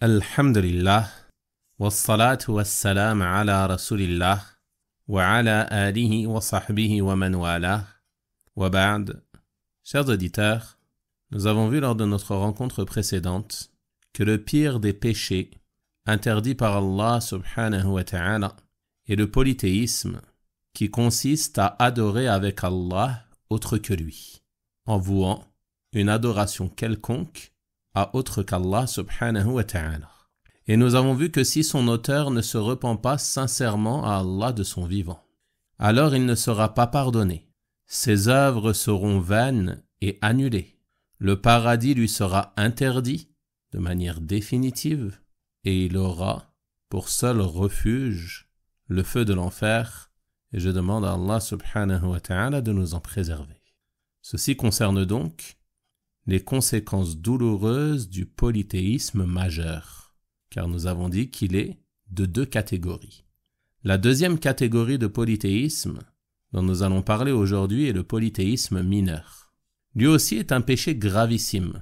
Alhamdulillah, wassalatu wassalam ala rasulillah, wa ala alihi wa sahbihi wa man wala, wa ba'd. Chers auditeurs, nous avons vu lors de notre rencontre précédente que le pire des péchés interdits par Allah subhanahu wa ta'ala est le polythéisme qui consiste à adorer avec Allah autre que lui, en vouant une adoration quelconque à autre qu'Allah subhanahu wa ta'ala. Et nous avons vu que si son auteur ne se repent pas sincèrement à Allah de son vivant, alors il ne sera pas pardonné. Ses œuvres seront vaines et annulées. Le paradis lui sera interdit de manière définitive et il aura pour seul refuge le feu de l'enfer. Et je demande à Allah subhanahu wa ta'ala de nous en préserver. Ceci concerne donc les conséquences douloureuses du polythéisme majeur, car nous avons dit qu'il est de deux catégories. La deuxième catégorie de polythéisme dont nous allons parler aujourd'hui est le polythéisme mineur. Lui aussi est un péché gravissime,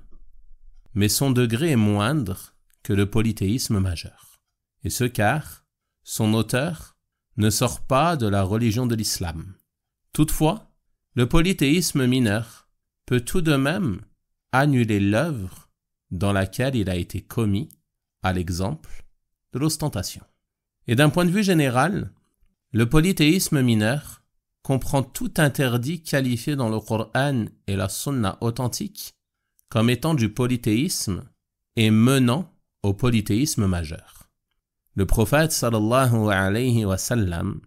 mais son degré est moindre que le polythéisme majeur. Et ce car son auteur ne sort pas de la religion de l'islam. Toutefois, le polythéisme mineur peut tout de même annuler l'œuvre dans laquelle il a été commis, à l'exemple de l'ostentation. Et d'un point de vue général, le polythéisme mineur comprend tout interdit qualifié dans le Coran et la Sunna authentique comme étant du polythéisme et menant au polythéisme majeur. Le prophète sallallahu alayhi wa sallam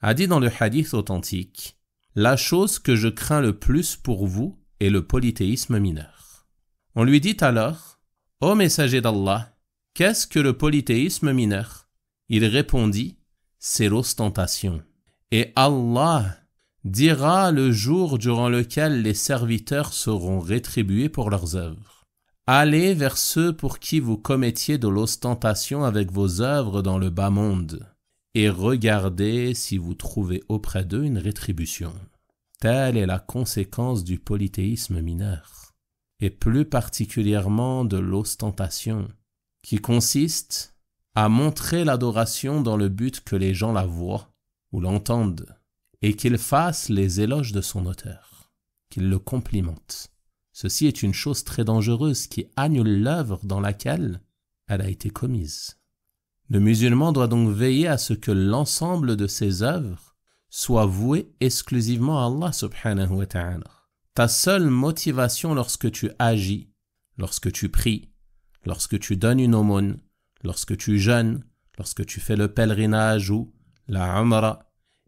a dit dans le hadith authentique: « La chose que je crains le plus pour vous est le polythéisme mineur. » On lui dit alors: « Ô messager d'Allah, qu'est-ce que le polythéisme mineur ?» Il répondit: « C'est l'ostentation. Et Allah dira le jour durant lequel les serviteurs seront rétribués pour leurs œuvres. Allez vers ceux pour qui vous commettiez de l'ostentation avec vos œuvres dans le bas monde, et regardez si vous trouvez auprès d'eux une rétribution. » Telle est la conséquence du polythéisme mineur, et plus particulièrement de l'ostentation, qui consiste à montrer l'adoration dans le but que les gens la voient ou l'entendent, et qu'ils fassent les éloges de son auteur, qu'ils le complimentent. Ceci est une chose très dangereuse qui annule l'œuvre dans laquelle elle a été commise. Le musulman doit donc veiller à ce que l'ensemble de ses œuvres soit voué exclusivement à Allah subhanahu wa ta'ala. Ta seule motivation lorsque tu agis, lorsque tu pries, lorsque tu donnes une aumône, lorsque tu jeûnes, lorsque tu fais le pèlerinage ou la umrah,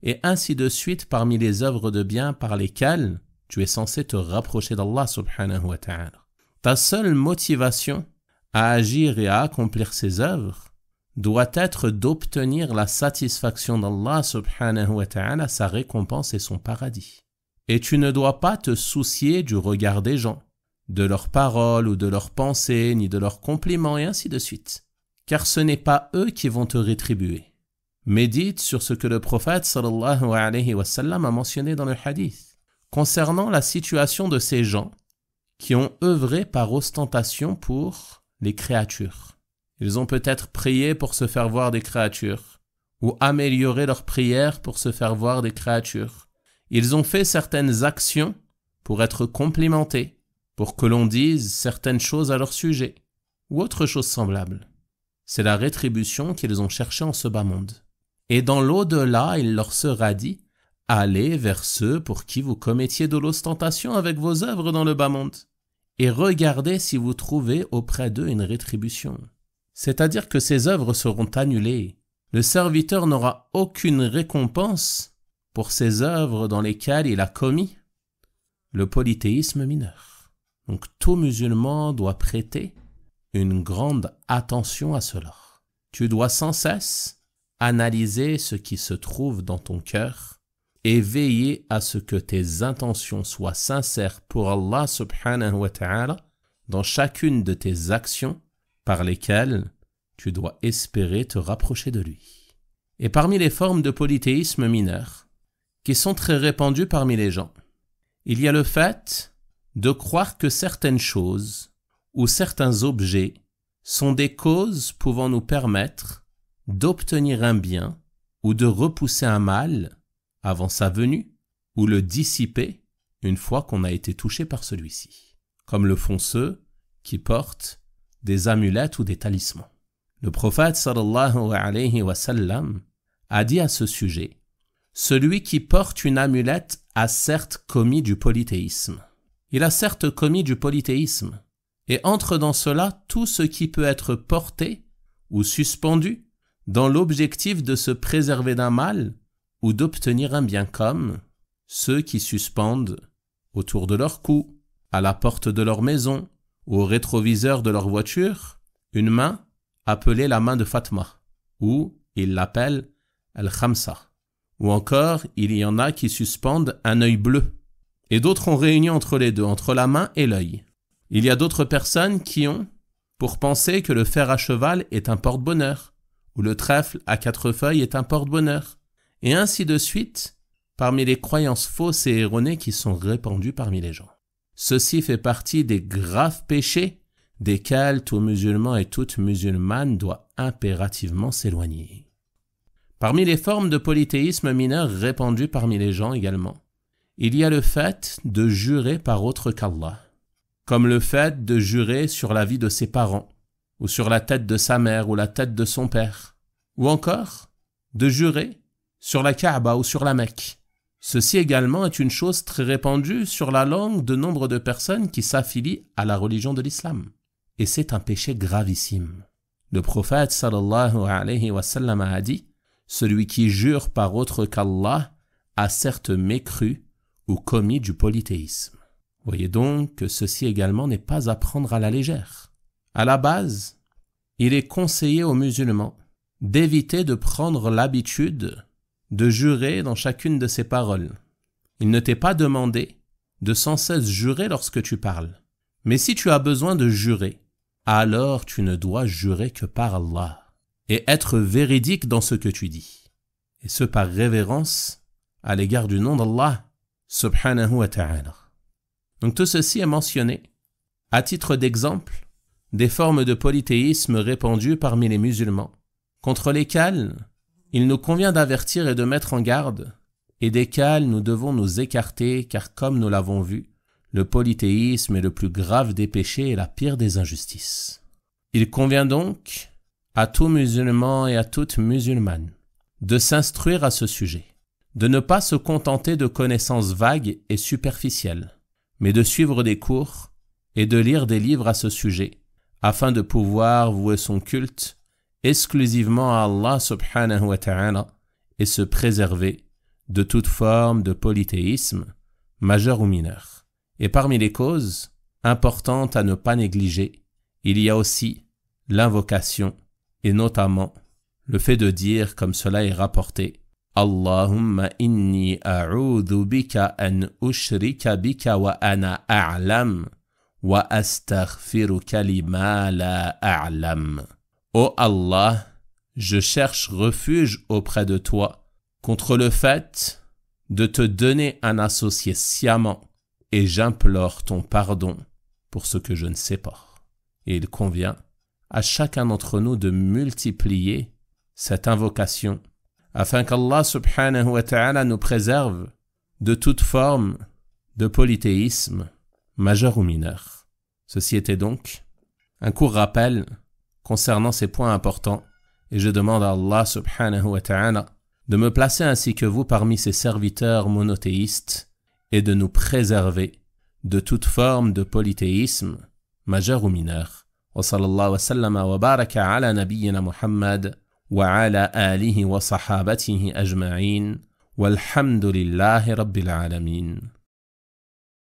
et ainsi de suite parmi les œuvres de bien par lesquelles tu es censé te rapprocher d'Allah subhanahu wa ta'ala. Ta seule motivation à agir et à accomplir ces œuvres doit être d'obtenir la satisfaction d'Allah subhanahu wa ta'ala, sa récompense et son paradis. Et tu ne dois pas te soucier du regard des gens, de leurs paroles ou de leurs pensées, ni de leurs compliments et ainsi de suite, car ce n'est pas eux qui vont te rétribuer. Médite sur ce que le prophète sallallahu alayhi wa sallam a mentionné dans le hadith, concernant la situation de ces gens qui ont œuvré par ostentation pour les créatures. Ils ont peut-être prié pour se faire voir des créatures, ou amélioré leur prière pour se faire voir des créatures. Ils ont fait certaines actions pour être complimentés, pour que l'on dise certaines choses à leur sujet, ou autre chose semblable. C'est la rétribution qu'ils ont cherchée en ce bas monde. Et dans l'au-delà, il leur sera dit: allez vers ceux pour qui vous commettiez de l'ostentation avec vos œuvres dans le bas monde, et regardez si vous trouvez auprès d'eux une rétribution. C'est-à-dire que ces œuvres seront annulées. Le serviteur n'aura aucune récompense pour ces œuvres dans lesquelles il a commis le polythéisme mineur. Donc tout musulman doit prêter une grande attention à cela. Tu dois sans cesse analyser ce qui se trouve dans ton cœur et veiller à ce que tes intentions soient sincères pour Allah subhanahu wa ta'ala dans chacune de tes actions par lesquelles tu dois espérer te rapprocher de lui. Et parmi les formes de polythéisme mineur, qui sont très répandues parmi les gens, il y a le fait de croire que certaines choses ou certains objets sont des causes pouvant nous permettre d'obtenir un bien ou de repousser un mal avant sa venue ou le dissiper une fois qu'on a été touché par celui-ci, comme le font ceux qui portent des amulettes ou des talismans. Le prophète sallallahu alayhi wa sallam a dit à ce sujet: celui qui porte une amulette a certes commis du polythéisme. Il a certes commis du polythéisme, et entre dans cela tout ce qui peut être porté ou suspendu dans l'objectif de se préserver d'un mal ou d'obtenir un bien, comme ceux qui suspendent autour de leur cou, à la porte de leur maison ou au rétroviseur de leur voiture une main appelée la main de Fatma, ou ils l'appellent Al-Khamsa. Ou encore, il y en a qui suspendent un œil bleu, et d'autres ont réuni entre les deux, entre la main et l'œil. Il y a d'autres personnes qui ont pour penser que le fer à cheval est un porte-bonheur, ou le trèfle à 4 feuilles est un porte-bonheur, et ainsi de suite, parmi les croyances fausses et erronées qui sont répandues parmi les gens. Ceci fait partie des graves péchés desquels tout musulman et toute musulmane doit impérativement s'éloigner. Parmi les formes de polythéisme mineur répandues parmi les gens également, il y a le fait de jurer par autre qu'Allah, comme le fait de jurer sur la vie de ses parents, ou sur la tête de sa mère ou la tête de son père, ou encore de jurer sur la Kaaba ou sur la Mecque. Ceci également est une chose très répandue sur la langue de nombre de personnes qui s'affilient à la religion de l'islam. Et c'est un péché gravissime. Le prophète sallallahu alayhi wa sallam a dit: celui qui jure par autre qu'Allah a certes mécru ou commis du polythéisme. Voyez donc que ceci également n'est pas à prendre à la légère. À la base, il est conseillé aux musulmans d'éviter de prendre l'habitude de jurer dans chacune de ses paroles. Il ne t'est pas demandé de sans cesse jurer lorsque tu parles. Mais si tu as besoin de jurer, alors tu ne dois jurer que par Allah et être véridique dans ce que tu dis. Et ce par révérence à l'égard du nom d'Allah subhanahu wa ta'ala. Donc tout ceci est mentionné à titre d'exemple des formes de polythéisme répandues parmi les musulmans, contre lesquelles il nous convient d'avertir et de mettre en garde, et desquelles nous devons nous écarter, car comme nous l'avons vu, le polythéisme est le plus grave des péchés et la pire des injustices. Il convient donc à tout musulman et à toute musulmane de s'instruire à ce sujet, de ne pas se contenter de connaissances vagues et superficielles, mais de suivre des cours et de lire des livres à ce sujet, afin de pouvoir vouer son culte exclusivement à Allah subhanahu wa ta'ala et se préserver de toute forme de polythéisme, majeur ou mineur. Et parmi les causes importantes à ne pas négliger, il y a aussi l'invocation et notamment le fait de dire, comme cela est rapporté, Allahumma inni a'udhu bika an ushrika bika wa ana a'lam wa astaghfiruka lima la a'lam. Ô Allah, je cherche refuge auprès de toi contre le fait de te donner un associé sciemment et j'implore ton pardon pour ce que je ne sais pas. Et il convient à chacun d'entre nous de multiplier cette invocation afin qu'Allah subhanahu wa ta'ala nous préserve de toute forme de polythéisme, majeur ou mineur. Ceci était donc un court rappel concernant ces points importants, et je demande à Allah subhanahu wa ta'ala de me placer ainsi que vous parmi ses serviteurs monothéistes et de nous préserver de toute forme de polythéisme, majeur ou mineur. Wa sallallahu wa sallama wa baraka ala nabiyyina Muhammad wa ala alihi wa sahabatihi ajma'in walhamdulillahi rabbil alamin.